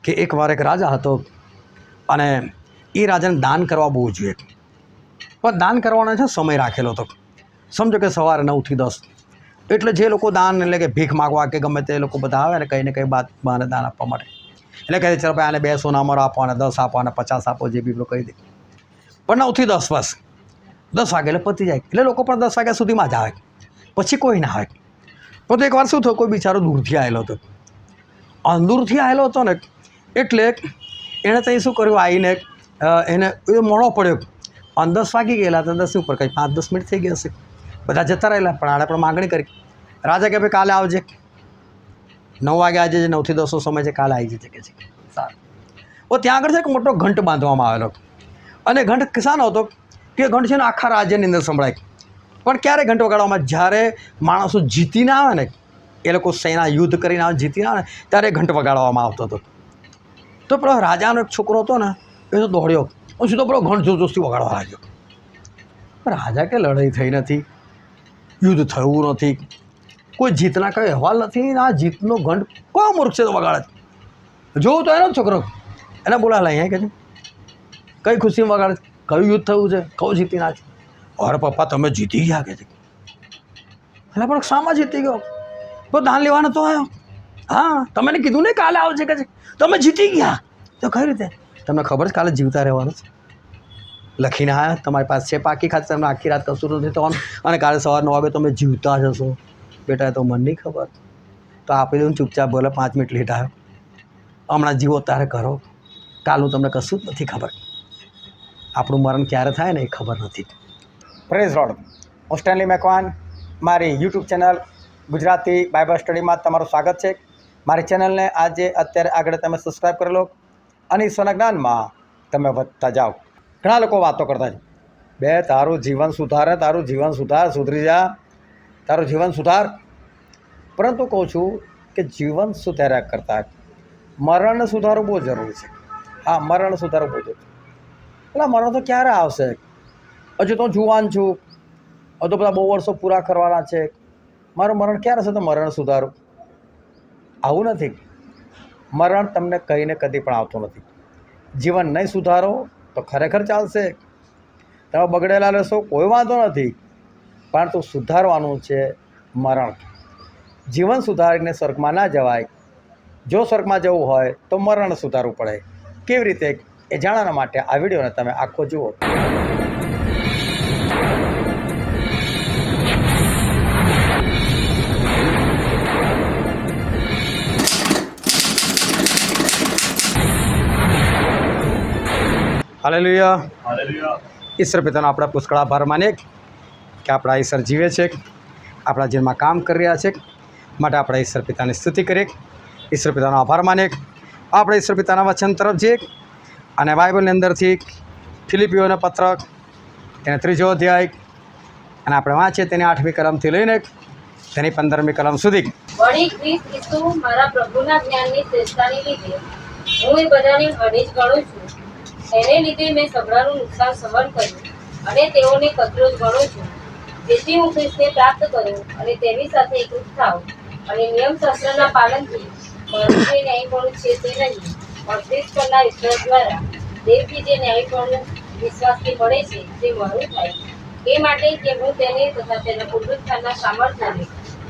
કે એકવાર એક રાજા હતો અને એ રાજાને દાન કરવા બહુ જોઈએ, પણ દાન કરવાનો છે સમય રાખેલો હતો. સમજો કે સવારે 9 થી 10, એટલે જે લોકો દાન એટલે કે ભીખ માગવા કે ગમે તે લોકો બધા આવે ને કંઈ ને કંઈ બાદ બહાને દાન આપવા માટે, એટલે કહે ચાલો ભાઈ આને 2 સોનામણો આપો, અને 10 આપો, અને 50 આપો, જે બી પેલો કહી દે. પણ 9 થી 10 બસ 10 વાગે એટલે પતી જાય, એટલે લોકો પણ 10 વાગ્યા સુધીમાં જ આવે, પછી કોઈ ના આવે. તો એકવાર શું થયું, કોઈ બિચારો દૂરથી આવેલો હતો, દૂરથી આવેલો હતો ને એટલે એણે ત્યાં શું કર્યું, આવીને એને એ મોડો પડ્યો, અને 10 વાગી ગયેલા તો 10 ઉપર કંઈ 5-10 મિનિટ થઈ ગયા હશે, બધા જતા રહેલા. પણ આણે પણ માગણી કરી. રાજા કે ભાઈ કાલે આવજે, 9 વાગે આજે 9 થી 10નો સમય છે, કાલે આવી જજે કે છે. સારું. ત્યાં આગળ છે એક મોટો ઘંટ બાંધવામાં આવેલો, અને ઘંટ કિસાનો હતો કે ઘંટ છે ને આખા રાજ્યની અંદર સંભળાય. પણ ક્યારે ઘંટ વગાડવામાં? જ્યારે માણસો જીતીને આવે ને, એ લોકો સેના યુદ્ધ કરીને આવે, જીતીને આવે ને, ત્યારે ઘંટ વગાડવામાં આવતો હતો. તો પેલો રાજાનો એક છોકરો હતો ને, એ તો દોડ્યો, સીધો પેલો ઘંટ જોરજોરથી વગાડવા લાગ્યો. રાજા કે લડાઈ થઈ નથી, યુદ્ધ થયું નથી, કોઈ જીતના કંઈ અહેવાલ નથી, આ જીતનો ઘંટ કોઈ મૂર્ખ છે તો વગાડે. જોવું તો એનો જ છોકરો, એને બોલાવે અહીંયા કે છે કઈ ખુશીમાં વગાડે, કયું યુદ્ધ થયું છે, કયું જીતી ના છે? અરે પપ્પા તમે જીતી ગયા કે છે. એટલે પણ શામાં જીતી ગયો? તો દાન લેવાનો તો આવ્યો. હા તમે કીધું ને કાલે આવજે કે છે, તમે જીતી ગયા. તો કઈ રીતે? તમને ખબર છે કાલે જીવતા રહેવાનું છે, લખીને આવ્યા તમારી પાસે છે પાકી ખાતે, તમને આખી રાત કશું નથી થવાનું, અને કાલે સવાર 9 વાગે તમે જીવતા જશો. બેટા તો મને નહીં ખબર, તો આપી દઉં ચૂપચાપ, ભલે 5 મિનિટ લેટ આવ્યો, હમણાં જીવો ત્યારે કરો, કાલનું તમને કશું જ નથી ખબર. આપણું મરણ ક્યારે થાય ને એ ખબર નથી. Praise lord. હું સ્ટેનલી મેકવાન, મારી યુટ્યુબ ચેનલ ગુજરાતી બાઇબલ સ્ટડીમાં તમારું સ્વાગત છે. મારી ચેનલને આજે અત્યારે આગળ તમે સબસ્ક્રાઈબ કરી લો, અને ઈશ્વરના જ્ઞાનમાં તમે વધતા જાઓ. ઘણા લોકો વાતો કરતા છે, બે તારું જીવન સુધારે, તારું જીવન સુધાર, સુધરી જા, તારું જીવન સુધાર. પરંતુ કહું છું કે જીવન સુધાર્યા કરતાં મરણ સુધારવું બહુ જરૂરી છે. હા, મરણ સુધારવું બહુ જરૂરી છે. એટલે મરણ તો ક્યારે આવશે? હજુ તો જુવાન છું, હજુ તો બધા બહુ વર્ષો પૂરા કરવાના છે, મારું મરણ ક્યારે હશે તો મરણ સુધારું? આવું નથી. મરણ તમને કહીને કદી પણ આવતું નથી. જીવન નહીં સુધારો તો ખરેખર ચાલશે, તમે બગડેલા રહેશો કોઈ વાંધો નથી, પરંતુ સુધારવાનું છે મરણ. જીવન સુધારીને સ્વર્ગમાં ના જવાય. જો સ્વર્ગમાં જવું હોય તો મરણ સુધારવું પડે. કેવી રીતે એ જાણવા માટે આ વિડીયોને તમે આખો જુઓ. હાલેલુયા. ઈશ્વર પિતાનો આપણા પુષ્કળ આભાર માનીએ કે આપણા ઈશ્વર જીવે છે, આપણા જીવનમાં કામ કરી રહ્યા છે, માટે આપણે ઈશ્વર પિતાની સ્તુતિ કરીએ, ઈશ્વર પિતાનો આભાર માનીએ. આપણે ઈશ્વર પિતાના વચન તરફ જઈએ, અને બાઇબલની અંદરથી ફિલિપીઓનો પત્ર તેને 3જો અધ્યાય, અને આપણે વાંચીએ તેની 8મી કલમથી લઈને તેની 15મી કલમ સુધી. વળી ખ્રિસ્ત ઈસુ મારા પ્રભુના જ્ઞાનની શ્રેષ્ઠતાને લીધે હું એ બધાને હણી જ ગણું છું. એને લીધે મેં સઘળાનું નુકસાન સહન કર્યું, અને તેઓને કચરો જ ગણું છું, જેથી હું ખ્રિસ્તને પ્રાપ્ત કરું અને તેની સાથે એકરૂપ થાવ, અને નિયમશાસ્ત્રના પાલનથી મારું જે ન્યાયપણું છે તે નહીં, પણ ખ્રિસ્ત પરના વિશ્વાસ દ્વારા દેવથી જે ન્યાયપણું વિશ્વાસથી મળે છે તે મારું થાય. એ માટે કે હું તેને તથા તેના પુનરુત્થાનના સામર્થ્યને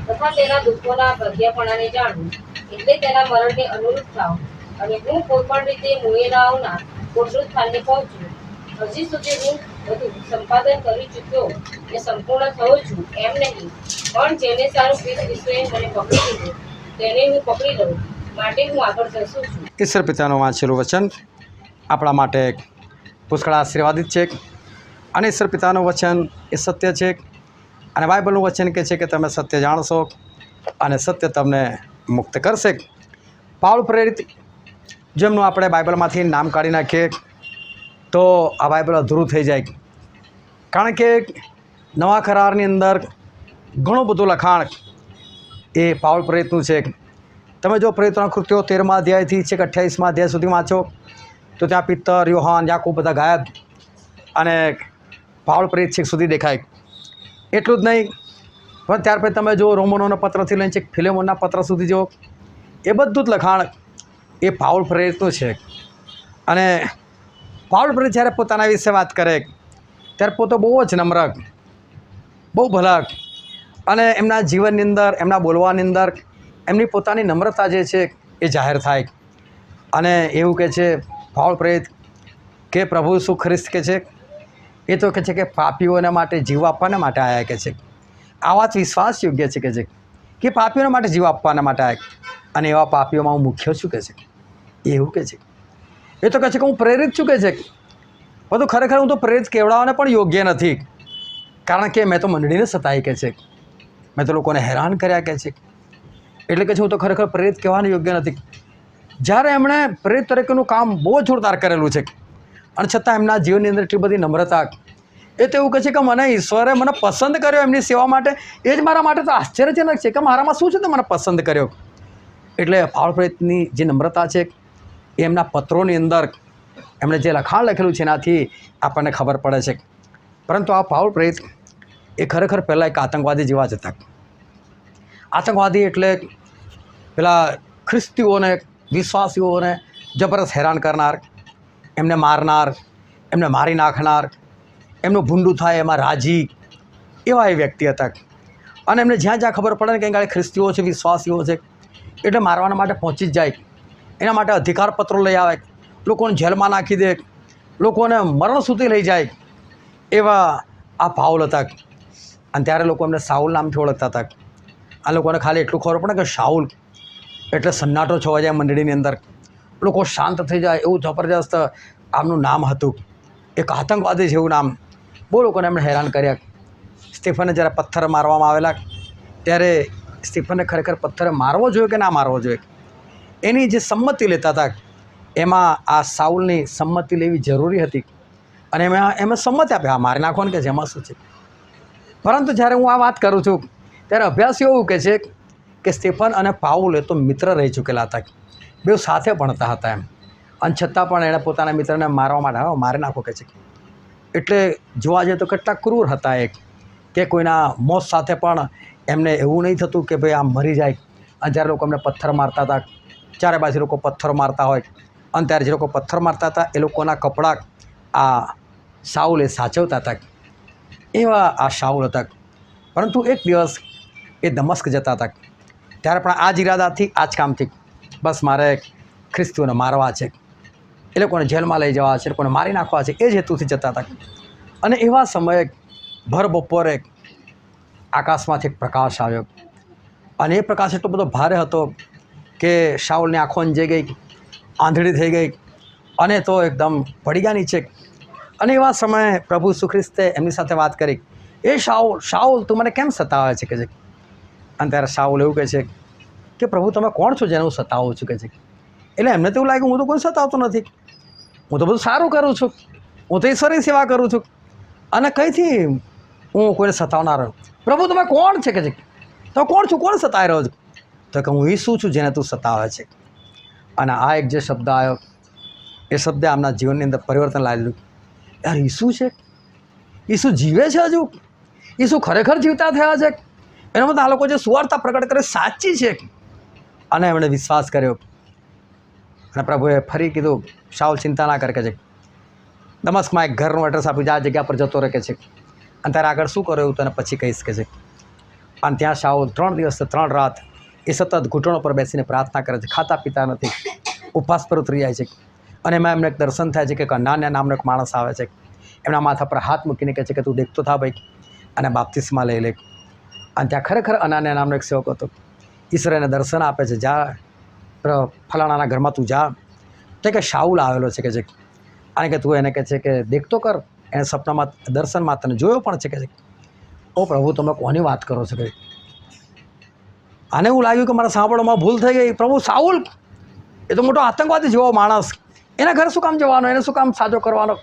તથા તેના દુઃખોના ભગ્યાપણાને જાણું, એટલે તેના મરણને અનુરૂપ થાવ, અને હું કોઈ પણ રીતે મુએલાઓના પુનરુત્થાનને પહોંચું. હજી સુધી હું બધું સંપાદન કરી ચૂક્યો ને સંપૂર્ણ થયો છું એમ નહીં, પણ જેને સારું ખ્રિસ્ત ઈસુએ મને પકડી લીધું તેને હું પકડી લઉં, માટે હું આગળ ધસું છું. ઈશ્વર પિતાનું વાંચેલું વચન આપણા માટે પુષ્કળ આશીર્વાદિત છે, અને ઈશ્વર જેનું વચન એ સત્ય છે, અને બાઇબલનું વચન કહે છે કે તમે સત્ય જાણશો અને સત્ય તમને મુક્ત કરશે. પાઉલ પ્રેરિત જેમનું આપણે બાઇબલમાંથી નામ કાઢી નાખીએ તો આ બાઇબલ અધૂરું થઈ જાય, કારણ કે નવા કરારની અંદર ઘણું બધું લખાણ એ પાઉલ પ્રેરિતનું છે. તમે જો પ્રેરિતોના કૃત્યો 13મા અધ્યાયથી છેક 28મા અધ્યાય સુધી વાંચો તો ત્યાં પિત્તર, યોહાન, યાકૂબ બધા ગાયબ, અને પાઉલ પ્રેરિત છેક સુધી દેખાય. એટલું જ નહીં, પણ ત્યાર પછી તમે જો રોમનોના પત્રથી લઈને છેક ફિલેમોનના પત્ર સુધી જો, એ બધું જ લખાણ એ પાઉલ પ્રેરિતનું છે. અને પાઉલ પ્રેરિત જ્યારે પોતાના વિશે વાત કરે ત્યારે પોતે બહુ જ નમ્ર, બહુ ભલા, અને એમના જીવનની અંદર, એમના બોલવાની અંદર એમની પોતાની નમ્રતા જે છે એ જાહેર થાય. અને એવું કહે છે પાઉલ પ્રેરિત કે પ્રભુ ઈસુ ખ્રિસ્ત કે છે એ તો કહે છે કે પાપીઓના માટે જીવ આપવાના માટે આવ્યા કે છે. આ વાત વિશ્વાસ યોગ્ય છે કે પાપીઓના માટે જીવ આપવાના માટે આવ્યા, અને એવા પાપીઓમાં હું મુખ્ય છું કે છે, એવું કે છે. એ તો કહે છે કે હું પ્રેરિત છું કે છે, બધું ખરેખર હું તો પ્રેરિત કહેવડાવવાને પણ યોગ્ય નથી, કારણ કે મેં તો મંડળીને સતાઈ કે છે, મેં તો લોકોને હેરાન કર્યા કે છે, એટલે કે છે હું તો ખરેખર પ્રેરિત કહેવાનું યોગ્ય નથી. જ્યારે એમણે પ્રેરિત તરીકેનું કામ બહુ જોરદાર કરેલું છે, અને છતાં એમના જીવનની અંદર એટલી બધી નમ્રતા, એ તો એવું કહે છે કે મને ઈશ્વરે મને પસંદ કર્યો એમની સેવા માટે. એ જ મારા માટે તો આશ્ચર્યજનક છે કે મારામાં શું છે તો મને પસંદ કર્યો. એટલે પાઉલ પ્રેરિતની જે નમ્રતા છે એ એમના પત્રોની અંદર એમણે જે લખાણ લખેલું છે એનાથી આપણને ખબર પડે છે. પરંતુ આ પાઉલ પ્રેરિત એ ખરેખર પહેલાં એક આતંકવાદી જેવા જ હતા. આતંકવાદી એટલે પેલા ખ્રિસ્તીઓને, વિશ્વાસીઓને જબરદસ્ત હેરાન કરનાર, એમને મારનાર, એમને મારી નાખનાર, એમનું ભૂંડું થાય એમાં રાજી, એવા એ વ્યક્તિ હતા. અને એમને જ્યાં જ્યાં ખબર પડે ને કે અહીં ખ્રિસ્તીઓ છે, વિશ્વાસીઓ છે, એટલે મારવાના માટે પહોંચી જ જાય. એના માટે અધિકારપત્રો લઈ આવે, લોકોને જેલમાં નાખી દે, લોકોને મરણ સુધી લઈ જાય, એવા આ પાઉલ હતા. અને ત્યારે લોકો એમને સાઉલ નામથી ઓળખતા હતા. આ લોકોને ખાલી એટલું ખબર પડે કે સાઉલ એટલે સન્નાટો છવાઈ જાય મંડળીની અંદર, લોકો શાંત થઈ જાય, એવું જબરજસ્ત આમનું નામ હતું. એક આતંકવાદી જેવું નામ. બહુ લોકોને એમણે હેરાન કર્યા. સ્ટીફનને જ્યારે પથ્થર મારવામાં આવેલા ત્યારે સ્ટીફનને ખરેખર પથ્થરે મારવો જોઈએ કે ના મારવો જોઈએ, એની જે સંમતિ લેતા હતા એમાં આ સાઉલની સંમતિ લેવી જરૂરી હતી. અને એમાં સંમતિ આપે, હા મારી નાખો ને કે જેમાં શું છે. પરંતુ જ્યારે હું આ વાત કરું છું ત્યારે અભ્યાસીઓ એવું કહે છે કે સ્ટીફન અને પાઉલ એ તો મિત્ર રહી ચૂકેલા હતા, બેઉ સાથે ભણતા હતા એમ, અને છતાં પણ એણે પોતાના મિત્રને મારવા માટે મારી નાખો કે છે. એટલે જોવા જઈએ તો કેટલા ક્રૂર હતા એક, કે કોઈના મોત સાથે પણ એમને એવું નહીં થતું કે ભાઈ આમ મરી જાય. અને જ્યારે લોકો એમને પથ્થર મારતા હતા, ચારે બાજુ લોકો પથ્થર મારતા હોય, અને ત્યારે જે લોકો પથ્થર મારતા હતા એ લોકોના કપડાં આ સાઉલ એ સાચવતા હતા. એવા આ સાઉલ હતા. પરંતુ એક દિવસ એ દમસ્ક જતા હતા, ત્યારે પણ આ જ ઈરાદાથી, આ જ કામથી, બસ મારે ખ્રિસ્તીઓને મારવા છે, એ લોકોને જેલમાં લઈ જવા છે, એ લોકોને મારી નાખવા છે, એ જ હેતુથી જતા હતા. અને એવા સમયે ભર બપોરે આકાશમાંથી એક પ્રકાશ આવ્યો, અને એ પ્રકાશ એટલો બધો ભારે હતો કે શાઉલની આંખો અંજાઈ ગઈ, આંધળી થઈ ગઈ, અને તો એકદમ પડી ગયા નીચે. અને એવા સમયે પ્રભુ ઈસુ ખ્રિસ્તે એમની સાથે વાત કરી, એ શાઉલ, શાઉલ તું મને કેમ સતાવે છે કે છે. અને ત્યારે શાઉલ એવું કહે છે કે પ્રભુ તમે કોણ છો જેને હું સતાવું છું કે છે. એટલે એમને તો એવું લાગ્યું હું તો કોઈ સતાવતો નથી, હું તો બધું સારું કરું છું, હું તો ઈશ્વરની સેવા કરું છું, અને કંઈથી હું કોઈને સતાવનાર. પ્રભુ તમે કોણ છે કે છે, તમે કોણ છો, કોણ સતાવી રહ્યો છો. તો કે હું ઈસુ છું જેને તું સતાવે છે. અને આ એક જે શબ્દ આવ્યો એ શબ્દે આમના જીવનની અંદર પરિવર્તન લાવેલું. યાર ઈસુ છે, ઈસુ જીવે છે, હજુ ઈસુ ખરેખર જીવતા થયા છે, એના મતલબ આ લોકો જે સુવાર્તા પ્રગટ કરે સાચી છે. અને એમણે વિશ્વાસ કર્યો. અને પ્રભુએ ફરી કીધું શાઉલ ચિંતા ના કર કે છે, દમસ્કમાં એક ઘરનું એડ્રેસ આપ્યું, આ જગ્યા પર જતો રહે કે છે, અને તારે આગળ શું કરો એવું તને પછી કહીશ કે છે. અને ત્યાં શાઉલ 3 દિવસ 3 રાત એ સતત ઘૂંટણો પર બેસીને પ્રાર્થના કરે છે, ખાતા પીતા નથી, ઉપવાસ પર ઉતરી જાય છે. અને એમાં એમને એક દર્શન થાય છે કે અનાન્યા નામનો એક માણસ આવે છે, એમના માથા પર હાથ મૂકીને કહે છે કે તું દેખતો થા ભાઈ, અને બાપ્તિસ્મા લઈ લે. અને ત્યાં ખરેખર અનાન્યા નામનો એક સેવક હતો. ઈશ્વર એને દર્શન આપે છે, જા ફલાણાના ઘરમાં તું જા. તો કે શાઉલ આવેલો છે કે છે, અને કે તું એને કહે છે કે દેખતો કર. એને સપનામાં દર્શનમાં તને જોયો પણ છે કે છે. ઓ પ્રભુ તમે કોની વાત કરો છો કે. આને એવું લાગ્યું કે મારા સાંભળવામાં ભૂલ થઈ ગઈ. પ્રભુ સાઉલ એ તો મોટો આતંકવાદી જેવો માણસ, એના ઘરે શું કામ જવાનો, એને શું કામ સાજો કરવાનો,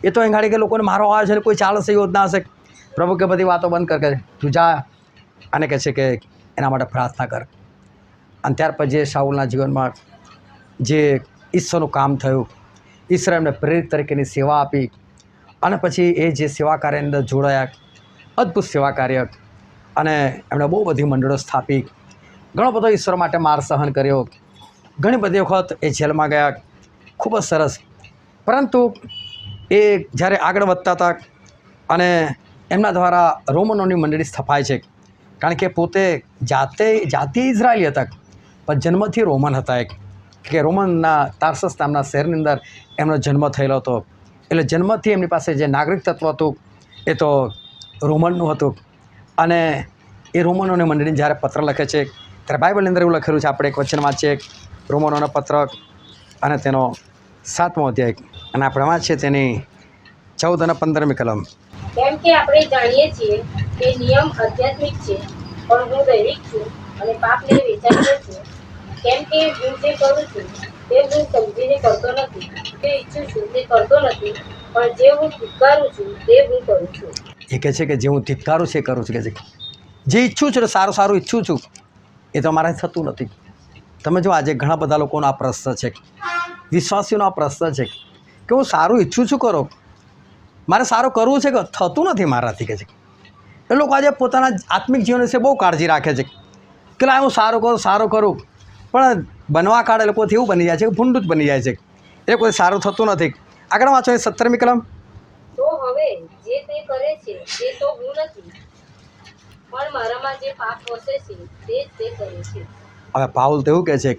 એ તો અહીં ગાડી કે લોકોને મારવા આવે છે ને કોઈ ચાલશે યોજના હશે. પ્રભુ કે બધી વાતો બંધ કર કે તું જા, અને કહે છે કે એના માટે પ્રાર્થના કર. અને ત્યાર પછી શાઉલના જીવનમાં જે ઈશ્વરનું કામ થયું, ઈશ્વરે એમને પ્રેરિત તરીકેની સેવા આપી, અને પછી એ જે સેવા કાર્યની અંદર જોડાયા, અદ્ભુત સેવા કાર્ય, અને એમણે બહુ બધી મંડળો સ્થાપી, ઘણો બધો ઈશ્વર માટે માર સહન કર્યો, ઘણી બધી વખત એ જેલમાં ગયા, ખૂબ જ સરસ. પરંતુ એ જ્યારે આગળ વધતા હતા અને એમના દ્વારા રોમનોની મંડળી સ્થપાય છે, કારણ કે પોતે જાતિ ઇઝરાયલી હતા પણ જન્મથી રોમન હતા. કે રોમનના તાર્સસ નામના શહેરની અંદર એમનો જન્મ થયેલો હતો. એટલે જન્મથી એમની પાસે જે નાગરિક તત્વ હતું એ તો રોમનનું હતું. અને એ રોમનોની મંડળીને જ્યારે પત્ર લખે છે ત્યારે બાઇબલની અંદર એવું લખેલું છે, આપણે એક વચન વાંચીએ, રોમનોનો પત્ર અને તેનો 7મો અધ્યાય, અને આપણે વાંચીએ તેની 14 અને 15મી કલમ. કેમ કે આપણે જાણીએ છીએ કે નિયમ આધ્યાત્મિક છે, પણ હું દૈવિક છું અને પાપને વેચાયેલો છું. કેમ કે હું જે કરું છું તે હું સમજીને કરતો નથી, જે ઈચ્છું છું તે કરતો નથી, પણ જે હું ધિક્કારું છું તે હું કરું છું. એ કહે છે કે જે હું ધિક્કારું છે એ કરું છું. કે છે જે ઈચ્છું છું, સારું સારું ઈચ્છું છું, એ તો મારાથી થતું નથી. તમે જો આજે ઘણા બધા લોકોનો આ પ્રશ્ન છે, વિશ્વાસીઓનો આ પ્રશ્ન છે કે હું સારું ઈચ્છું છું કરો, મારે સારું કરવું છે કે થતું નથી મારાથી. કે છે એ લોકો આજે પોતાના આત્મિક જીવન વિશે બહુ કાળજી રાખે છે કે લા હું સારું કરું, પણ બનવા કાળે લોકોથી એવું બની જાય છે કે ભૂંડું જ બની જાય છે. એ કોઈ સારું થતું નથી. આગળ વાંચો 17મી કલમ. તો હવે જે તે કરે છે તે તો હું નથી, પણ મારામાં જે પાપ વસે છે તે જ તે કરે છે. હવે પાઉલ તો એવું કહે છે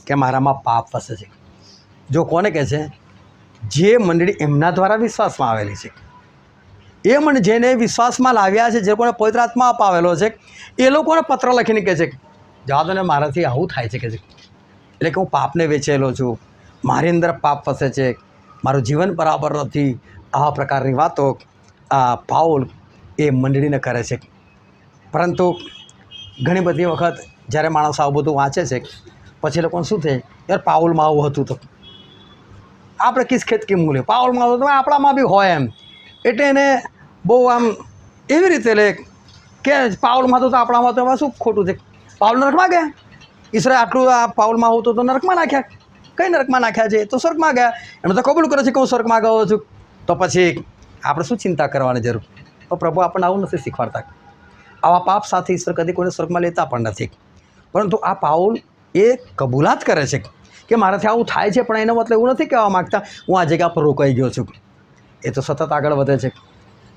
કે મારામાં પાપ વસે છે. જો કોને કહે છે? જે મંડળી એમના દ્વારા વિશ્વાસમાં આવેલી છે, એ જેને વિશ્વાસમાં લાવ્યા છે, જે લોકોને પવિત્ર આત્મા અપાવેલો છે, એ લોકોને પત્ર લખીને કહે છે જવા દો ને, મારાથી આવું થાય છે. કે છે એટલે કે હું પાપને વેચેલો છું, મારી અંદર પાપ ફસે છે, મારું જીવન બરાબર નથી. આવા પ્રકારની વાતો આ પાઉલ એ મંડળીને કરે છે. પરંતુ ઘણી બધી વખત જ્યારે માણસ આવું બધું વાંચે છે પછી લોકોને શું થાય, યાર પાઉલમાં આવું હતું તો આપણે કિસ ખેત કી મૂલ્ય, પાઉલમાં હતું તો આપણામાં બી હોય એમ. એટલે એને બહુ આમ એવી રીતે લે કે પાઉલમાં હતું તો આપણામાં તો એમાં શું ખોટું છે? પાઉલ નરકમાં ગયા, ઈશ્વરે આટલું આ પાઉલમાં હોતું તો નરકમાં નાખ્યા. કઈ નરકમાં નાખ્યા છે? તો સ્વર્ગમાં ગયા. એમણે તો કબૂલ કરે છે કે હું સ્વર્ગમાં ગયો છું. તો પછી આપણે શું ચિંતા કરવાની જરૂર? તો પ્રભુ આપણને આવું નથી શીખવાડતા. આવા પાપ સાથે ઈશ્વર કદી કોઈને સ્વર્ગમાં લેતા પણ નથી. પરંતુ આ પાઉલ એ કબૂલાત કરે છે કે મારાથી આવું થાય છે, પણ એનો મતલબ એવું નથી કહેવા માગતા હું આ જગ્યા પર રોકાઈ ગયો છું. એ તો સતત આગળ વધે છે,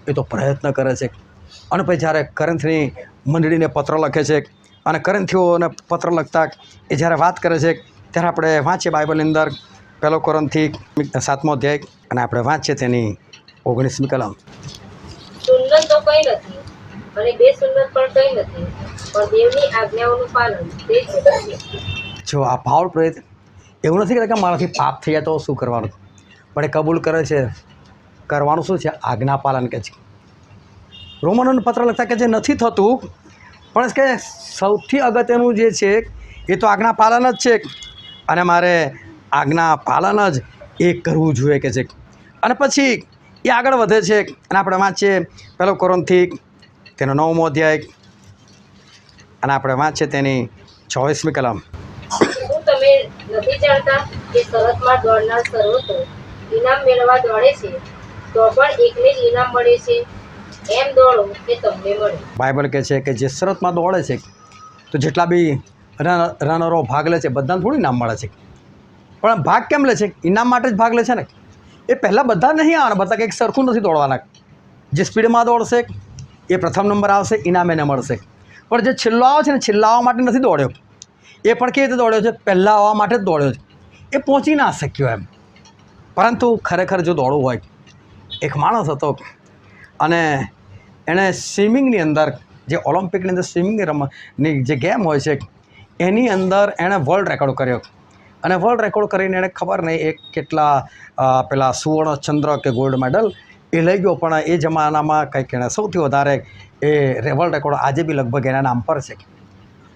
એ તો પ્રયત્ન કરે છે. અને પછી જ્યારે કોરિન્થની મંડળીને પત્ર લખે છે અને કોરિન્થીઓને પત્ર લખતા એ જ્યારે વાત કરે છે ત્યારે આપણે વાંચીએ બાઇબલની અંદર 1 કોરિન્થી 7મો અધ્યાય અને આપણે વાંચીએ તેની 19મી કલમ. સુન્નત તો કંઈ નથી અને બે સુન્નત પણ કંઈ નથી, પણ દેવની આજ્ઞાઓનું પાલન તે જ બધું છે. જો આ પાઉલ પ્રેરિત એવું નથી કહેતા કે મારાથી પાપ થઈ જાય તો શું કરવાનું, પણ એ કબૂલ કરે છે કરવાનું શું છે? આજ્ઞા પાલન. કે છે રોમનોને પત્ર લખતા કે જે નથી થતું, પણ કે સૌથી અગત્યનું જે છે એ તો આજ્ઞા પાલન જ છે, અને મારે આજ્ઞા પાલન જ એ કરવું જોઈએ. કે છે અને પછી એ આગળ વધે છે અને આપણે વાંચીએ 1 કોરિન્થી તેનો 9મો અધ્યાય અને આપણે વાંચીએ તેની 24મી કલમ. શું તમે નથી જાણતા કે શરતમાં દોડનાર સર્વતો ઇનામ મેળવવા દોડે છે, તો પણ એકને જ ઇનામ મળે છે? એમ દોડો કે તમને મળે. બાઇબલ કહે છે કે જે શરતમાં દોડે છે તો જેટલા બી રનરો ભાગ લે છે બધાને થોડું ઇનામ મળે છે. પણ ભાગ કેમ લે છે? ઇનામ માટે જ ભાગ લે છે ને. એ પહેલાં બધા નહીં આવવાના, બધા કંઈક સરખું નથી દોડવાના. જે સ્પીડમાં દોડશે એ પ્રથમ નંબર આવશે, ઇનામ એને મળશે. પણ જે છેલ્લો આવે છે ને, છેલ્લા આવવા માટે નથી દોડ્યો, એ પણ કેવી રીતે દોડ્યો છે? પહેલાં આવવા માટે જ દોડ્યો છે. એ પહોંચી ના શક્યો એમ. પરંતુ ખરેખર જો દોડવું હોય, એક માણસ હતો અને એણે સ્વિમિંગની અંદર, જે ઓલિમ્પિકની અંદર સ્વિમિંગની જે ગેમ હોય છે એની અંદર એણે વર્લ્ડ રેકોર્ડ કર્યો. અને વર્લ્ડ રેકોર્ડ કરીને એણે ખબર નહીં એક કેટલા પેલા સુવર્ણ ચંદ્રક કે ગોલ્ડ મેડલ એ લઈ ગયો. પણ એ જમાનામાં કંઈક એણે સૌથી વધારે એ વર્લ્ડ રેકોર્ડ આજે બી લગભગ એના નામ પર છે.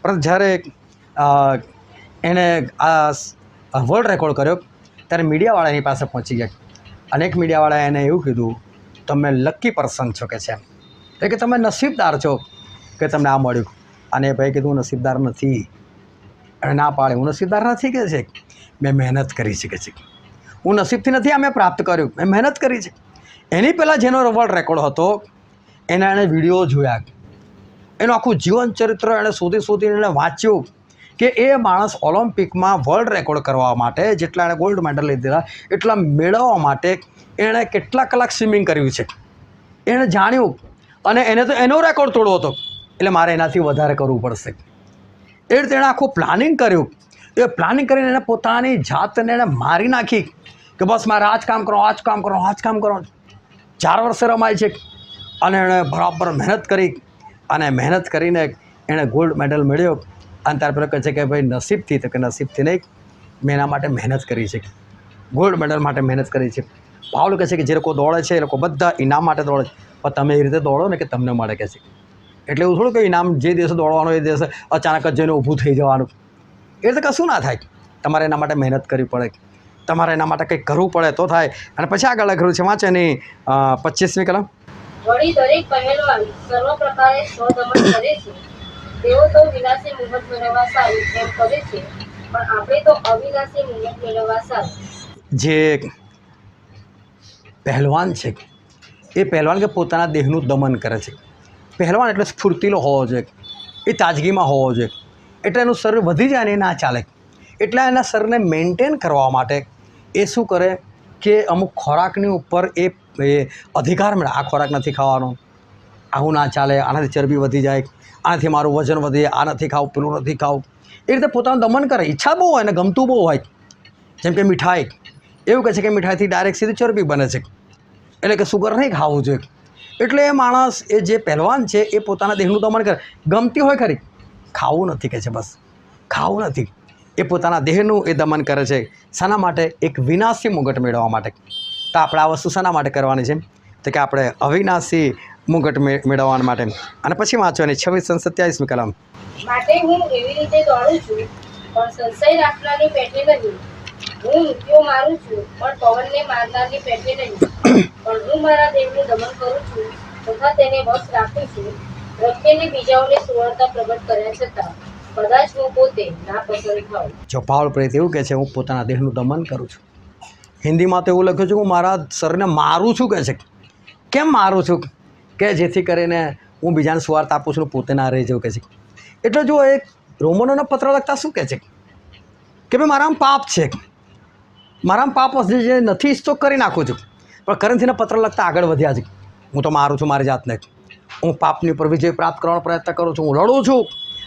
પરંતુ જ્યારે એણે આ વર્લ્ડ રેકોર્ડ કર્યો ત્યારે મીડિયાવાળા એની પાસે પહોંચી ગયા અને એક મીડિયાવાળાએ એને એવું કીધું, તમે લકી પર્સન છો. કે છે એટલે કે તમે નસીબદાર છો કે તમને આ મળ્યું. અને એ ભાઈ કીધું નસીબદાર નથી. અને ના પાડે, હું નસીબદાર નથી. કે છે મેં મહેનત કરી છે. કે છે હું નસીબથી નથી આ મેં પ્રાપ્ત કર્યું, મેં મહેનત કરી છે. એની પહેલાં જેનો વર્લ્ડ રેકોર્ડ હતો એના એણે વિડીયો જોયા, એનું આખું જીવન ચરિત્ર એણે શોધીને એણે વાંચ્યું કે એ માણસ ઓલિમ્પિકમાં વર્લ્ડ રેકોર્ડ કરવા માટે જેટલા એણે ગોલ્ડ મેડલ લીધેલા એટલા મેળવવા માટે એણે કેટલા કલાક સ્વિમિંગ કર્યું છે. એણે જાણ્યું અને એને તો એનો રેકોર્ડ તોડવો હતો, એટલે મારે એનાથી વધારે કરવું પડશે. એ રીતે એણે આખું પ્લાનિંગ કર્યું. એ પ્લાનિંગ કરીને એણે પોતાની જાતને એણે મારી નાખી કે બસ મારે આ જ કામ કરો, આ જ કામ કરો, આ જ કામ કરો. 4 વર્ષે રમાય છે અને એણે બરાબર મહેનત કરી અને મહેનત કરીને એણે ગોલ્ડ મેડલ મેળવ્યો. અને ત્યાર પછી કહે છે કે ભાઈ નસીબથી, તો કે નસીબથી નહીં, મેં એના માટે મહેનત કરી છે, ગોલ્ડ મેડલ માટે મહેનત કરી છે. પાઉલ કહે છે કે જે લોકો દોડે છે એ લોકો બધા ઇનામ માટે દોડે છે, પણ તમે એ રીતે દોડો ને કે તમને મળે, કહે છે. એટલે એવું થોડું કે ઇનામ જે દિવસે દોડવાનો એ દિવસે અચાનક જ જઈને ઊભું થઈ જવાનું, એ રીતે કશું ના થાય. તમારે એના માટે મહેનત કરવી પડે, તમારે એના માટે કંઈક કરવું પડે તો થાય. અને પછી આગળ લખ્યું છે, વાંચો એની 25મી કલમ. વળી દરેક પહેલવાન સર્વ પ્રકારે સ્વદમન કરે છે. તેઓ તો વિનાશી મુહૂર્ત મેળવવા સારું એમ કરે છે, પણ આપણે તો અવિનાશી મુહૂર્ત મેળવવા સારું. જે પહેલવાન છે એ પહેલવાન કે પોતાના દેહનું દમન કરે છે. પહેલવાન એટલે સ્ફૂર્તિલો હોવો જોઈએ, એ તાજગીમાં હોવો જોઈએ, એટલે એનું શરીર વધી જાય ને એ ના ચાલે. એટલે એના શરીરને મેન્ટેન કરવા માટે એ શું કરે કે અમુક ખોરાકની ઉપર એ અધિકાર મળે. આ ખોરાક નથી ખાવાનો, આવું ના ચાલે, આનાથી ચરબી વધી જાય, આનાથી મારું વજન વધે, આ નથી ખાવું, પેલું નથી ખાવું. એ રીતે પોતાનું દમન કરે. ઈચ્છા બહુ હોય ને ગમતું બહુ હોય, જેમ કે મીઠાઈ. એવું કહે છે કે મીઠાઈથી ડાયરેક્ટ સીધી ચરબી બને છે, એટલે કે સુગર નહીં ખાવું જોઈએ. એટલે એ માણસ, એ જે પહેલવાન છે એ પોતાના દેહનું દમન કરે. ગમતી હોય ખરી, ખાવું નથી, કહે છે, બસ ખાવું નથી. એ પોતાના દેહનું એ દમન કરે છે. શાના માટે? એક વિનાશી મુગટ મેળવવા માટે. તો આપણે આ વસ્તુ શાના માટે કરવાની છે? તો કે આપણે અવિનાશી મુગટ મેળવવા માટે. અને પછી વાંચવાની 26 અને 27મી કલમ. માટે હું એવી રીતે દોડું છું, પણ સંશય રાખનારની પેટે નહીં. હું મૃત્યુ મારું છું, પણ પવનને મારનારની પેટે નહીં. પણ હું મારા દેહનું દમન કરું છું તથા તેને વશ રાખું છું, પ્રત્યેને બીજાઓને સુવર્ણતા પ્રગટ કર્યા છતાં કદાચ હું પોતે ના પસંદ થાઉં. જો પાવલ પ્રેત એવું કહે છે, હું પોતાના દેહનું દમન કરું છું. હિન્દીમાં તો એવું લખ્યું છે, હું મારા શરીરને મારું છું, કહે છે. કેમ મારું છું? કે જેથી કરીને હું બીજાને સ્વાર્થ આપું છું, પોતે ના રહી જાઉં, કહે છે. એટલે જો એક રોમનોના પત્ર લખતા શું કહે છે કે ભાઈ મારામાં પાપ છે, મારામાં પાપ જે નથી ઈચ્છતો કરી નાખું છું, પણ કરંથીને પત્ર લખતા આગળ વધ્યા છે. હું તો મારું છું મારી જાતને, હું પાપની ઉપર વિજય પ્રાપ્ત કરવાનો પ્રયત્ન કરું છું, હું લડું છું,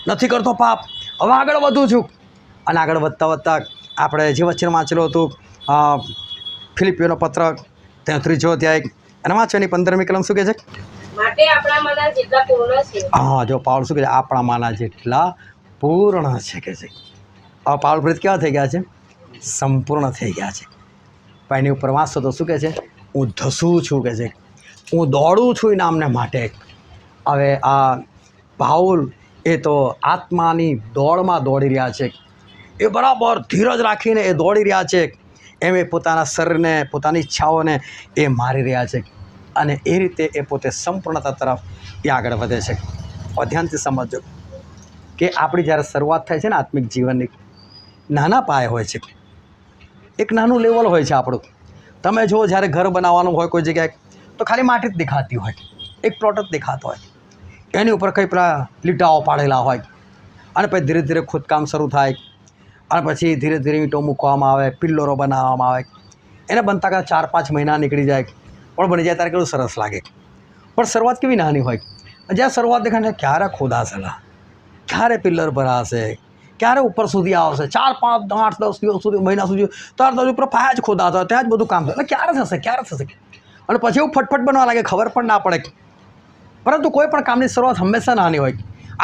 નથી કરતો પાપ, હવે આગળ વધું છું. અને આગળ વધતા વધતા આપણે જે વચ્ચે વાંચેલું હતું ફિલિપિયોનો પત્ર 33 અધ્યાય અને વાંચવાની 15મી કલમ શું કહે છે? માટે આપણામાંના જેટલા પૂર્ણ છે. હા, જો પાઉલ શું કહે છે? આપણામાંના જેટલા પૂર્ણ છે, કહે છે. હવે પાઉલ પ્રેત કેવા થઈ ગયા છે? સંપૂર્ણ થઈ ગયા છે. પણ એની ઉપર વાંચશો તો શું કહે છે? હું ધસું છું, કહે છે, હું દોડું છું ઇનામને માટે. હવે આ પાઉલ એ તો આત્માની દોડમાં દોડી રહ્યા છે. એ બરાબર ધીરજ રાખીને એ દોડી રહ્યા છે. એમ એ પોતાના શરીરને, પોતાની ઈચ્છાઓને એ મારી રહ્યા છે. અને એ રીતે એ પોતે સંપૂર્ણતા તરફ એ આગળ વધે છે. ધ્યાનથી સમજજો કે આપણી જ્યારે શરૂઆત થાય છે ને આત્મિક જીવનની, નાના પાયે હોય છે, એક નાનું લેવલ હોય છે આપણું. તમે જુઓ, જ્યારે ઘર બનાવવાનું હોય કોઈ જગ્યાએ તો ખાલી માટી જ દેખાતી હોય, એક પ્લોટ જ દેખાતો હોય, એની ઉપર કંઈ પેલા લીટાઓ પાડેલા હોય. અને પછી ધીરે ધીરે ખોદકામ શરૂ થાય અને પછી ધીરે ધીરે ઈંટો મૂકવામાં આવે, પિલ્લરો બનાવવામાં આવે. એને બનતા કાં 4-5 મહિના નીકળી જાય, પણ બની જાય ત્યારે કેટલું સરસ લાગે. પણ શરૂઆત કેવી નાની હોય. જ્યાં શરૂઆત દેખાય ક્યારે ખોદાશે, ક્યારે પિલ્લર ભરાશે, ક્યારે ઉપર સુધી આવશે, 4, 5, 8, 10 દિવસ સુધી, મહિના સુધી તાર ઉપર પાયા જ ખોદાતા હોય, ત્યાં જ બધું કામ થાય. એટલે ક્યારે થશે, ક્યારે થશે? અને પછી એવું ફટફટ બનવા લાગે, ખબર પણ ના પડે. પરંતુ કોઈ પણ કામની શરૂઆત હંમેશા નાની હોય.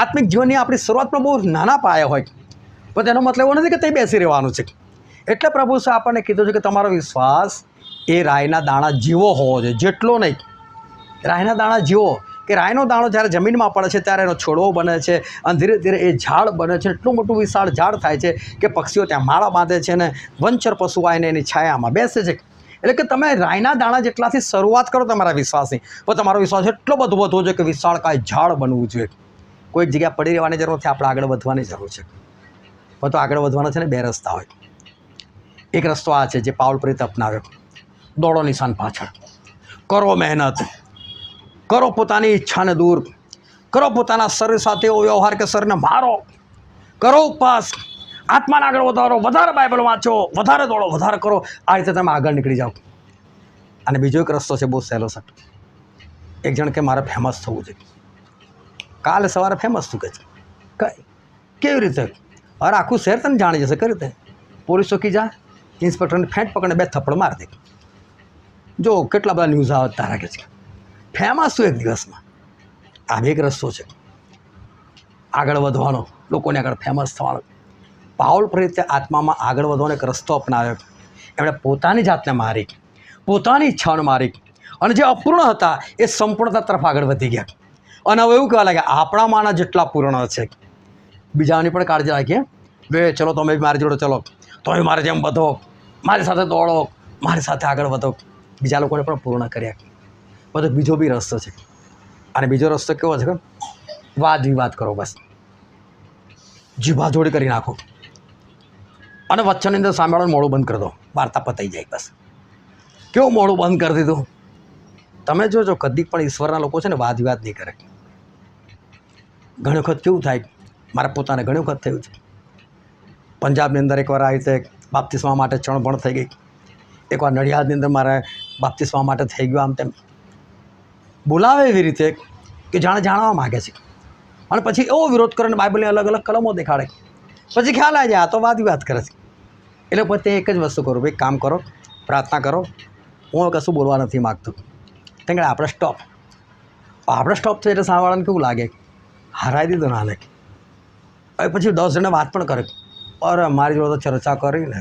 આત્મિક જીવનની આપણી શરૂઆત પણ બહુ નાના પાયા હોય, પણ તેનો મતલબ એવો નથી કે તે બેસી રહેવાનું છે. એટલે પ્રભુ સાહેબ આપણને કીધું છે કે તમારો વિશ્વાસ એ રાઈના દાણા જેવો હોવો જોઈએ, જેટલો નહીં. રાઈના દાણા જેવો, કે રાઈનો દાણો જ્યારે જમીનમાં પડે છે ત્યારે એનો છોડવો બને છે અને ધીરે ધીરે એ ઝાડ બને છે. એટલું મોટું વિશાળ ઝાડ થાય છે કે પક્ષીઓ ત્યાં માળા બાંધે છે અને વંચર પશુ આવીને એની છાયામાં બેસે છે. એટલે કે તમે રાઈના દાણા જેટલાથી શરૂઆત કરો તમારા વિશ્વાસની, પણ તમારો વિશ્વાસ એટલો બધો વધવો જોઈએ કે વિશાળકાય ઝાડ બનવું જોઈએ. કોઈ જગ્યા પડી રહેવાની જરૂર નથી, આપણે આગળ વધવાની જરૂર છે. પણ તો આગળ વધવાના છે ને 2 રસ્તા હોય. એક રસ્તો આ છે જે પાઉલ પ્રેત અપનાવ્યો, દોડો નિશાન પાછળ, કરો મહેનત, કરો પોતાની ઈચ્છાને દૂર, કરો પોતાના શરીર સાથે એવો વ્યવહાર કે શરીરને મારો, કરો ઉપવાસ, આત્માને આગળ વધારો, વધારે બાઇબલ વાંચો, વધારે દોડો, વધારે કરો. આ રીતે તમે આગળ નીકળી જાઓ. અને બીજો એક રસ્તો છે બહુ સહેલો સટ. એક જણ કે મારે ફેમસ થવું છે. કાલે સવારે ફેમસ થયું કે છે કઈ કેવી રીતે? અરે આખું શહેર તને જાણી જશે. કઈ રીતે? પોલીસ ચોકી જા, ઇન્સ્પેક્ટરને ફેંટ પકડને 2 થપ્પડ મારી દે. જો કેટલા બધા ન્યૂઝ આવે તારા કે છે ફેમસ છું એક દિવસમાં. આ એક રસ્તો છે આગળ વધવાનો, લોકોને આગળ ફેમસ થવાનો. પાઉલ પ્રેરિતે આત્મામાં આગળ વધવાનો એક રસ્તો અપનાવ્યો. એમણે પોતાની જાતને મારી, પોતાની ઈચ્છાઓને મારી, અને જે અપૂર્ણ હતા એ સંપૂર્ણતા તરફ આગળ વધી ગયા. અને હવે એવું કહેવા લાગ્યા આપણામાંના જેટલા પૂર્ણ છે બીજાની પણ કાળજી રાખીએ. બે ચલો તમે બી મારી જોડે ચલો, તમે મારે જેમ વધો, મારી સાથે દોડો, મારી સાથે આગળ વધો. બીજા લોકોને પણ પૂર્ણ કર્યા. બધો બીજો બી રસ્તો છે. અને બીજો રસ્તો કેવો છે? વાદ વિવાદ કરો, બસ જીભાજોડી કરી નાખો અને વચ્ચેની અંદર સાંભળવાનું મોડું બંધ કરી દો, વાર્તા પતાઈ જાય. બસ કેવું મોડું બંધ કરી દીધું. તમે જોજો કદી પણ ઈશ્વરના લોકો છે ને વાદ વિવાદ નહીં કરે. ઘણી વખત કેવું થાય, મારે પોતાને ઘણી વખત થયું છે. પંજાબની અંદર એકવાર આવી રીતે બાપ્તિસ્મા માટે ચણભણ થઈ ગઈ. એકવાર નડિયાદની અંદર મારે બાપ્તિસ્મા માટે થઈ ગયું. આમ તેમ બોલાવે એવી રીતે કે જાણે જાણવા માગે છે, અને પછી એવો વિરોધ કરે ને બાઇબલની અલગ અલગ કલમો દેખાડે. પછી ખ્યાલ આવી જાય આ તો વાદ વિવાદ કરે છે. એટલે પછી એક જ વસ્તુ કરું, ભાઈ કામ કરો, પ્રાર્થના કરો, હું કશું બોલવા નથી માગતો. કેમ કે આપણે સ્ટોપ થઈ એટલે સાંભળવાનું કેવું લાગે, હરાવી દીધો નાને. હવે પછી 10 જણે વાત પણ કરે, અરે મારી જોડે તો ચર્ચા કરીને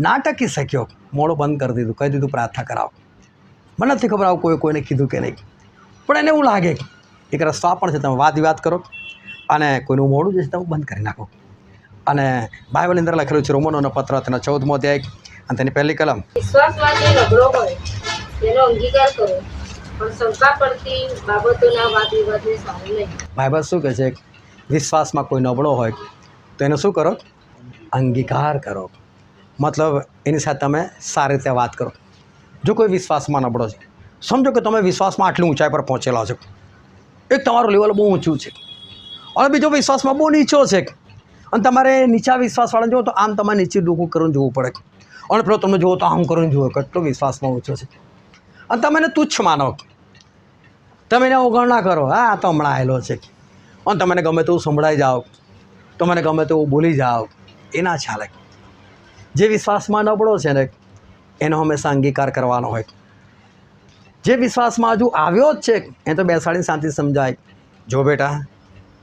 ના ટકી શક્યો, મોડું બંધ કરી દીધું, કહી દીધું પ્રાર્થના કરાવો. મને નથી ખબર આવું કોઈને કીધું કે નહીં, પણ એને એવું લાગે એક રસ્તો આ પણ છે. તમે વાદ વિવાદ કરો અને કોઈનું મોડું જે છે તમે બંધ કરી નાખો. અને બાઇબલની અંદર લખેલું છે રોમનોનો પત્ર તેના 14મો અધ્યાય અને તેની પહેલી કલમ. વિશ્વાસમાં જે નબળો હોય તેનો અંગીકાર કરો, પણ શંકા પડતી બાબતોના વાદ વિવાદને સારું નહીં. બાઇબલ શું કહે છે? વિશ્વાસમાં કોઈ નબળો હોય તો એને શું કરો? અંગીકાર કરો. મતલબ એની સાથે તમે સારી રીતે વાત કરો. જો કોઈ વિશ્વાસમાં નબળો છે, સમજો કે તમે વિશ્વાસમાં આટલી ઊંચાઈ પર પહોંચેલા છો, એક તમારું લેવલ બહુ ઊંચું છે અને બીજો વિશ્વાસમાં બહુ નીચો છે, અને તમારે નીચા વિશ્વાસવાળાને જુઓ તો આમ તમારે નીચે ડૂકું કરીને જોવું પડે, અને પેલો તમે જુઓ તો આમ કરીને જુઓ કેટલો વિશ્વાસમાં ઊંચો છે, અને તમે એને તુચ્છ માનો, તમે એને અવગણના કરો. હા આ તો હમણાં આવેલો છે, અને તમને ગમે તેવું સંભળાઈ જાઓ, તમને ગમે તેવું બોલી જાઓ, એ ના ચાલે. જે વિશ્વાસમાં નબળો છે ને એનો હંમેશા અંગીકાર કરવાનો હોય. જે વિશ્વાસમાં હજુ આવ્યો જ છે એ તો બેસાડીને શાંતિ સમજાય, જો બેટા,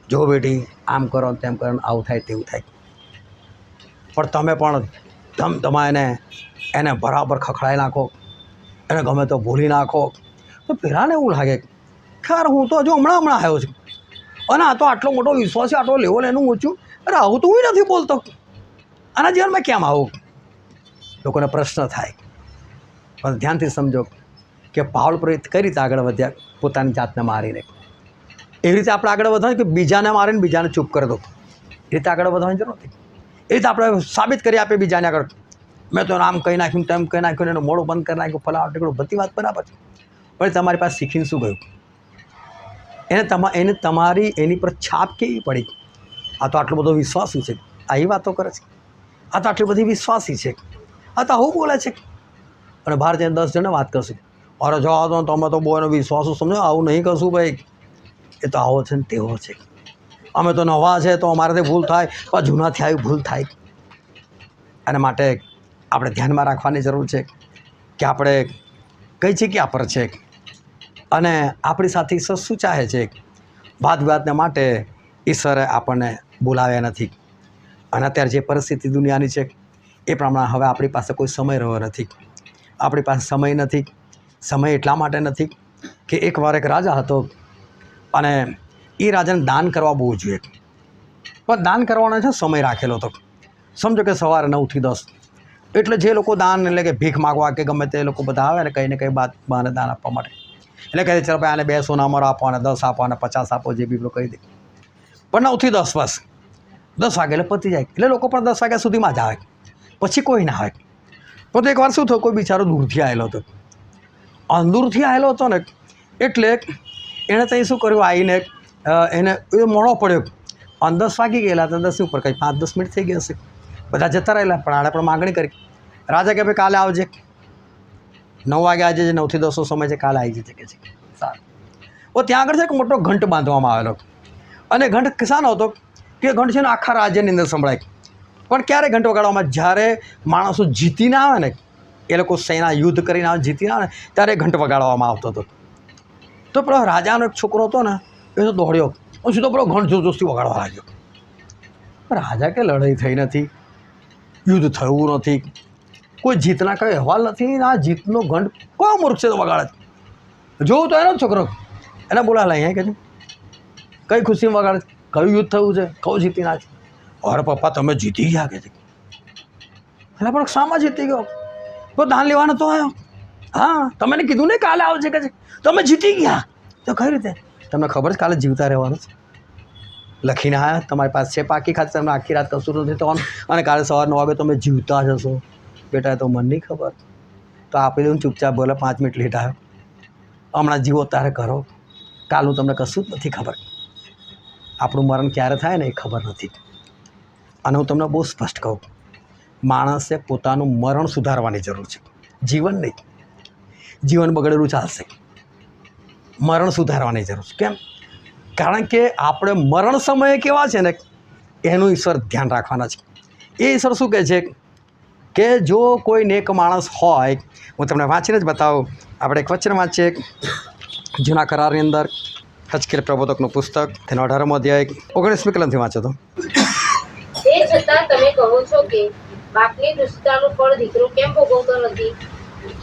જો બેટી, આમ કરો તેમ કરો, આવું થાય તેવું થાય. પણ તમે પણ તમે એને બરાબર ખખડાવી નાખો, એને ગમે તો ભૂલી નાખો, તો પેલાને એવું લાગે ખર હું તો હજુ હમણાં આવ્યો છું અને આ તો આટલો મોટો વિશ્વાસ છે, આટલો લેવલ એનું ઊંચું, અરે આવું તો હું નથી બોલતો, આના જીવનમાં કેમ આવું? લોકોને પ્રશ્ન થાય. પણ ધ્યાનથી સમજો કે પાઉલ પ્રેરિત કઈ રીતે આગળ વધ્યા, પોતાની જાતને મારીને. એવી રીતે આપણે આગળ વધવાનું કે બીજાને મારીને બીજાને ચૂપ કરી દો, એ રીતે આગળ વધવાની જરૂર નથી. એ રીતે આપણે સાબિત કરી આપીએ બીજાને આગળ, મેં તો આમ કહી નાખ્યું, તેમ કહી નાખ્યું, એનું મોડું બંધ કરી નાખ્યું, ફલાણા ટીકડું, બધી વાત બરાબર છે, પણ તમારી પાસે શીખીને શું ગયું? એને તમારી એની પર છાપ કેવી પડી? આ તો આટલો બધો વિશ્વાસી છે, આ એ વાતો કરે છે, આ તો આટલી બધી વિશ્વાસી છે, આ તો આવું બોલે છે, અને બહાર જઈને 10 જણે વાત કરશે, અરે જવા દો તમે તો બહુ એનો વિશ્વાસો સમજો, આવું નહીં કરશું ભાઈ, એ તો આવો છે ને તેવો છે, અમે તો નવા છે તો અમારાથી ભૂલ થાય, પણ જૂનાથી આવી ભૂલ થાય. અને માટે આપણે ધ્યાનમાં રાખવાની જરૂર છે કે આપણે કઈ જગ્યા પર છે અને આપણી સાથે ઈશ્વર શું ચાહે છે. વાદ વિવાદને માટે ઈશ્વરે આપણને બોલાવ્યા નથી, અને અત્યારે જે પરિસ્થિતિ દુનિયાની છે એ પ્રમાણે હવે આપણી પાસે કોઈ સમય રહ્યો નથી. આપણી પાસે સમય નથી. સમય એટલા માટે નથી કે એકવાર એક રાજા હતો અને એ રાજાને દાન કરવા બહુ જોઈએ, પણ દાન કરવાનો છે સમય રાખેલો હતો. સમજો કે સવારે 9 થી 10, એટલે જે લોકો દાન એટલે કે ભીખ માગવા કે ગમે તે લોકો બધા આવે ને કંઈ ને કંઈ બહાને દાન આપવા માટે, એટલે કહે ચાલો ભાઈ આને 2 સોનામણ આપો, અને 10 આપો, અને 50 આપો, જે બી કહી દે. પણ 9 થી 10 બસ 10 વાગે એટલે પતી જાય, એટલે લોકો પણ 10 વાગ્યા સુધીમાં જ આવે, પછી કોઈ ના આવે. તો એકવાર શું થયું, કોઈ બિચારો દૂરથી આવેલો હતો, દૂરથી આવેલો હતો ને એટલે એણે ત્યાં શું કર્યું, આવીને એને એ મોડો પડ્યો અને 10 વાગી ગયેલા તો 10 ઉપર કંઈ 5-10 મિનિટ થઈ ગયા હશે, બધા જતા રહેલા, પણ આણે પણ માગણી કરી. રાજા કે ભાઈ કાલે આવજે, 9 વાગે આજે 9 થી 10 સમય છે, કાલે આવી જશે કે છે. સારું. ત્યાં આગળ છે કે મોટો ઘંટ બાંધવામાં આવેલો, અને ઘંટ શાનો હતો કે ઘંટ છે ને આખા રાજ્યની અંદર સંભળાય. પણ ક્યારે ઘંટ વગાડવામાં? જ્યારે માણસો જીતીને આવે ને, એ લોકો સેના યુદ્ધ કરીને આવે, જીતીને આવે ને, ત્યારે ઘંટ વગાડવામાં આવતો હતો. તો પેલો રાજાનો એક છોકરો હતો ને, એ તો દોડ્યો, સીધો પેલો ઘંટ જોરથી વગાડવા લાગ્યો. રાજા કે લડાઈ થઈ નથી, યુદ્ધ થયું નથી, કોઈ જીતના કંઈ અહેવાલ નથી, આ જીતનો ઘંટ કોઈ મૂર્ખ છે તો વગાડે. જોવું તો એનો જ છોકરો, એને બોલાવે અહીંયા કે કઈ ખુશીમાં વગાડે, કયું યુદ્ધ થયું છે, કયું જીતી ના છે? અરે પપ્પા તમે જીતી ગયા કે છે. એટલે પણ શામાં જીતી ગયો? તો દાન લેવાનો તો આવ્યો. હા તમે કીધું ને કાલે આવશે કે છે, તમે જીતી ગયા. તો કઈ રીતે? તમને ખબર છે કાલે જીવતા રહેવાનું છે, લખીને આવ્યા તમારી પાસે છે પાકી ખાતે, તમને આખી રાત કશું નથી થવાનું, અને કાલે સવાર 9 વાગે તમે જીવતા જશો. બેટા તો મને નહીં ખબર, તો આપી દઉં ચૂપચાપ, બોલે 5 મિનિટ લેટ આવ્યો, હમણાં જીવો તારે કરો, કાલનું તમને કશું જ નથી ખબર. આપણું મરણ ક્યારે થાય ને એ ખબર નથી. અને હું તમને બહુ સ્પષ્ટ કહું, માણસે પોતાનું મરણ સુધારવાની જરૂર છે, જીવન નહીં. જીવન બગડેલું ચાલશે, મરણ સુધારવાની જરૂર છે. કેમ? કારણ કે આપણે મરણ સમયે કેવા છે ને, એનું ઈશ્વર ધ્યાન રાખવાના છે. એ ઈશ્વર શું કહે છે કે જો કોઈ નેક માણસ હોય, હું તમને વાંચીને જ બતાવું. આપણે એક વચન વાંચીએ જૂના કરારની અંદર, હજકેલ પ્રબોધકનું પુસ્તક, તેનો 18મો અધ્યાય 19મી કલમથી વાંચો તો. તે છતાં તમે કહો છો કે બાપની દુષ્ટતાનું ફળ દીકરો કેમ ભોગવતો નથી?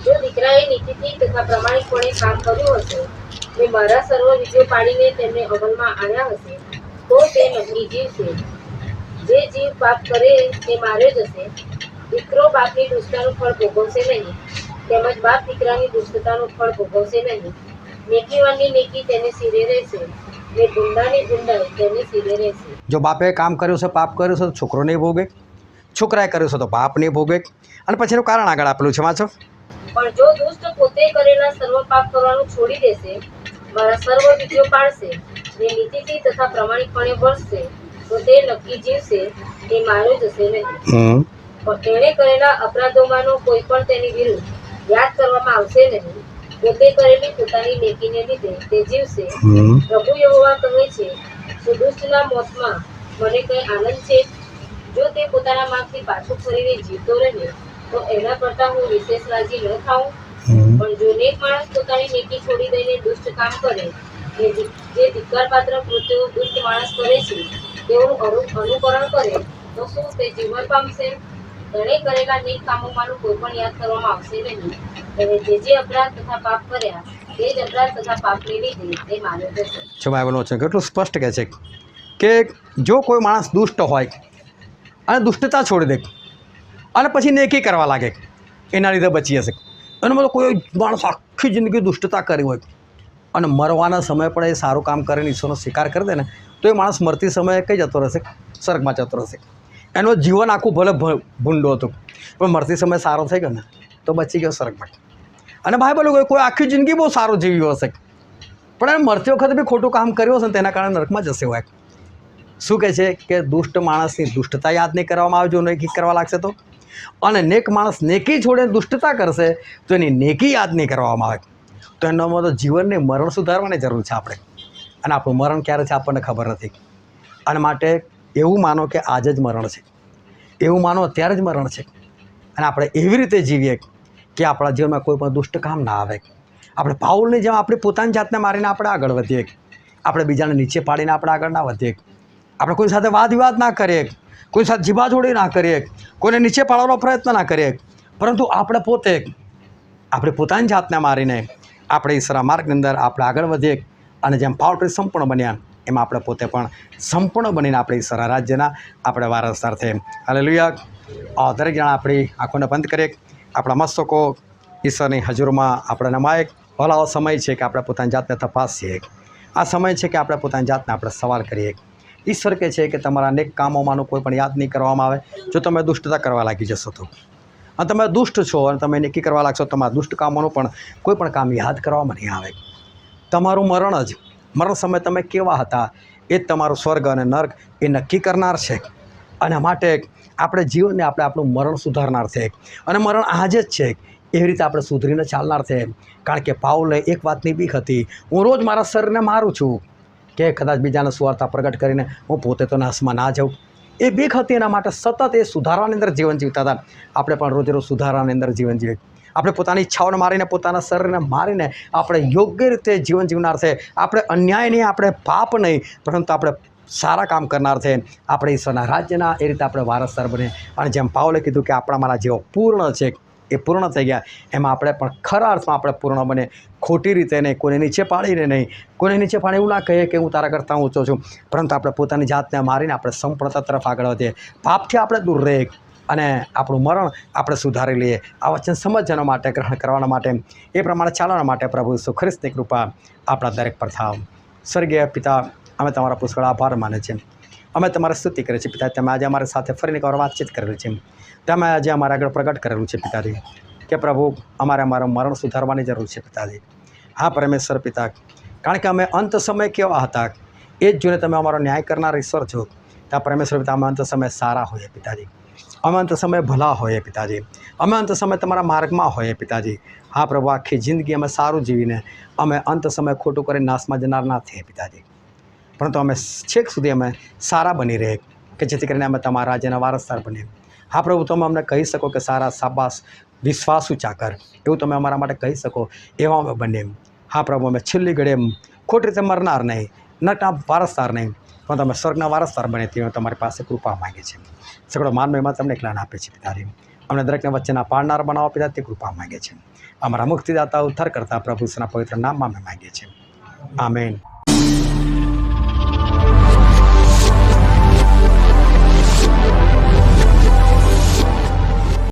જો દીકરાએ નીતિથી તથા પ્રમાણિકપણે કામ કર્યું હશે ને મારા સર્વ વિધિઓ પાડીને તેમને અમલમાં આણ્યા હશે, તો તે નબળી જીવશે. જે જીવ પાપ કરે તે માર્યો જશે. દીકરો બાપની દુષ્ટતાનું ફળ ભોગવશે નહીં, તેમજ બાપ દીકરાની દુષ્ટતાનું ફળ ભોગવશે નહીં. નેકીવાનની નેકી તેને સિરે રહેશે, ને ગુંડાની ગુંડાઈ તેને સિરે રહેશે. જો બાપે કામ કર્યું છે, પાપ કર્યું છે, તો છોકરો નહીં ભોગે, છોકરાએ કર્યું છે તો બાપ નહીં ભોગે. અને પછી એનું કારણ આગળ આપેલું છે, વાંચો. પણ જો દુષ્ટ પોતે કરેલા સર્વ પાપ કરવાનું છોડી દેશે, મારા સર્વ વિધિઓ પાળશે ને નીતિથી તથા પ્રમાણિકપણે વર્તશે, તો તે નક્કી જીવશે, તે માર્યો જશે નહીં. પણ તેણે કરેલા અપરાધોમાંનો કોઈ પણ તેની વિરુદ્ધ યાદ કરવામાં આવશે નહીં. પોતે કરેલી પોતાની નેકીને લીધે તે જીવશે. પ્રભુ યહોવા કહે છે, શું દુષ્ટના મોતમાં મને કંઈ આનંદ છે? જો તે પોતાના માર્ગથી પાછું ફરીને જીવતો રહે, તો એના કરતાં હું વિશેષ રાજી ન થાઉં? પણ જો નેક માણસ પોતાની નેકી છોડી દઈને દુષ્ટ કામ કરે, જે ધિક્કારપાત્ર કૃત્યો દુષ્ટ માણસ કરે છે તેઓનું અનુકરણ કરે, તો શું તે જીવન પામશે? તેણે કરેલા નેક કામોમાંનું કોઈ પણ યાદ કરવામાં આવશે નહીં. તેને જે અપરાધ તથા પાપ કર્યા, તે જ અપરાધ તથા પાપને લીધે તે માર્યો જશે. જો બાઇબલનું છે કેટલું સ્પષ્ટ કહે છે કે જો કોઈ માણસ દુષ્ટ હોય અને દુષ્ટતા છોડી દે અને પછી નેકી કરવા લાગે, એના લીધે બચી જશે. અને મતલબ કોઈ માણસ આખી જિંદગી દુષ્ટતા કરી હોય અને મરવાના સમયે પણ એ સારું કામ કરીને ઈશ્વરનો સ્વીકાર કરી દે ને, તો એ માણસ મરતી સમયે કઈ જતો રહેશે? સ્વર્ગમાં જતો રહેશે. એનું જીવન આખું ભલે ભૂંડો હતું, પણ મરતી સમયે સારો થઈ ગયો ને તો બચી ગયો સ્વર્ગમાં. અને બાઇબલ કોઈ આખી જિંદગી બહુ સારું જીવ્યો હશે, પણ એને મરતી વખતે બી ખોટું કામ કર્યું હશે ને તેના કારણે નરકમાં જશે હોય. શું કહે છે કે દુષ્ટ માણસની દુષ્ટતા યાદ નહીં કરવામાં આવે જો નેકી કરવા લાગશે તો, અને નેક માણસ નેકી છોડીને દુષ્ટતા કરશે તો એની નેકી યાદ નહીં કરવામાં આવે. તો એનો મતલબ જીવનને મરણ સુધારવાની જરૂર છે આપણે. અને આપણું મરણ ક્યારે છે આપણને ખબર નથી. અને માટે એવું માનો કે આજે જ મરણ છે, એવું માનો અત્યારે જ મરણ છે. અને આપણે એવી રીતે જીવીએ કે આપણા જીવનમાં કોઈ પણ દુષ્ટ કામ ના આવે. આપણે પાઉલની જેમ આપણી પોતાની જાતને મારીને આપણે આગળ વધીએ, આપણે બીજાને નીચે પાડીને આપણે આગળ ના વધીએ, આપણે કોઈ સાથે વાદ વિવાદ ના કરીએ, કોઈ સાથે જીબાજોડી ના કરીએ, કોઈને નીચે પાડવાનો પ્રયત્ન ના કરીએ, પરંતુ આપણે પોતે આપણી પોતાની જાતને મારીને આપણે ઈશ્વરના માર્ગની અંદર આપણે આગળ વધીએ. અને જેમ પાવલથી સંપૂર્ણ બન્યા એમાં આપણે પોતે પણ સંપૂર્ણ બનીને આપણે ઈશ્વરના રાજ્યના આપણે વારસદાર થઈએ. હાલેલુયા. દરેક જણા આપણી આંખોને બંધ કરીએ, આપણા મસ્તકો ઈશ્વરની હજુરમાં આપણે નમાય. ભલાવો સમય છે કે આપણે પોતાની જાતને તપાસીએ. આ સમય છે કે આપણે પોતાની જાતને આપણે સવાલ કરીએ. ઈશ્વર કહે છે કે તમારા અનેક કામોમાંનું કોઈ પણ યાદ નહીં કરવામાં આવે જો તમે દુષ્ટતા કરવા લાગી જશો તો. અને તમે દુષ્ટ છો અને તમે નેકી કરવા લાગશો, તમારા દુષ્ટ કામોનું પણ કોઈ પણ કામ યાદ કરવામાં નહીં આવે. તમારું મરણ સમયે તમે કેવા હતા એ જ તમારું સ્વર્ગ અને નર્ક એ નક્કી કરનાર છે. અને માટે આપણે જીવનને આપણું મરણ સુધારનાર છે. અને મરણ આજે જ છે, એવી રીતે આપણે સુધરીને ચાલનાર છે. કારણ કે પાઉલે એક વાતની બીક હતી, હું રોજ મારા શરીરને મારું છું કે કદાચ બીજાને સુવાર્તા પ્રગટ કરીને હું પોતે તો નાશમાં ના જાઉં. એ બીક હતી, એના માટે સતત એ સુધારવાની અંદર જીવન જીવતા હતા. આપણે પણ રોજ રોજ સુધારવાની અંદર જીવન જીવીએ. આપણે પોતાની ઈચ્છાઓને મારીને, પોતાના શરીરને મારીને આપણે યોગ્ય રીતે જીવન જીવનાર છે. આપણે અન્યાય નહીં, આપણે પાપ નહીં, પરંતુ આપણે સારા કામ કરનાર છે. આપણે ઈશ્વરના રાજ્યના એ રીતે આપણે વારસદાર બને. અને જેમ પાઉલે કીધું કે આપણામાંના જેઓ પૂર્ણ છે એ પૂર્ણ થઈ ગયા, એમાં આપણે પણ ખરા અર્થમાં આપણે પૂર્ણ બને. ખોટી રીતે નહીં, કોઈને નીચે પાડીને નહીં. કોઈને નીચે પાડી એવું ના કહીએ કે હું તારા કરતાં ઊંચો છું, પરંતુ આપણે પોતાની જાતને મારીને આપણે સંપૂર્ણતા તરફ આગળ વધીએ. પાપથી આપણે દૂર રહીએ અને આપણું મરણ આપણે સુધારી લઈએ. આ વચન સમજવા માટે, ગ્રહણ કરવાના માટે, એ પ્રમાણે ચાલવા માટે પ્રભુ ઈસુ ખ્રિસ્તની કૃપા આપણા દરેક પર થાવ. સ્વર્ગીય પિતા, અમે તમારા પુષ્કળ આભાર માને છે. અમે તમારી સ્તુતિ કરીએ છીએ પિતા. તમે આજે અમારી સાથે ફરીને એકવાર વાતચીત કરેલી છે. તમે આજે અમારા આગળ પ્રગટ કરેલું છે પિતાજી કે પ્રભુ અમારે અમારું મરણ સુધારવાની જરૂર છે પિતાજી. હા પરમેશ્વર પિતા, કારણ કે અમે અંત સમય કેવા હતા એ જ જોઈને તમે અમારો ન્યાય કરનાર ઈશ્વર છો. ત્યાં પરમેશ્વર પિતા, અમે અંત સમય સારા હોઈએ પિતાજી. અમે અંત સમય ભલા હોઈએ પિતાજી. અમે અંત સમય તમારા માર્ગમાં હોઈએ પિતાજી. હા પ્રભુ, આખી જિંદગી અમે સારું જીવીને અમે અંત સમય ખોટું કરીને નાશમાં જનાર ના થઈએ પિતાજી, પરંતુ અમે છેક સુધી અમે સારા બની રહે કે જેથી કરીને અમે તમારા રાજ્યના વારસદાર બનીએ. હા પ્રભુ, તમે અમને કહી શકો કે સારા, શાબાશ, વિશ્વાસુ ચાકર, એવું તમે અમારા માટે કહી શકો, એવા અમે બનીએ. હા પ્રભુ, અમે છેલ્લી ઘડીએ ખોટી રીતે મરનાર નહીં, નકના વારસદાર નહીં, પણ તમે સ્વર્ગના વારસદાર બને તે તમારી પાસે કૃપા માગીએ છીએ. સગળો માન મહિમા તમને એકલાને આપે છે પિતાજી. અમને દરેકને વચ્ચેના પાડનાર બનાવો પિતા, તે કૃપા માગીએ છીએ. અમારા મુક્તિદાતા, ઉદ્ધાર કરતા પ્રભુના પવિત્ર નામમાં અમે માગીએ છીએ. આમેન.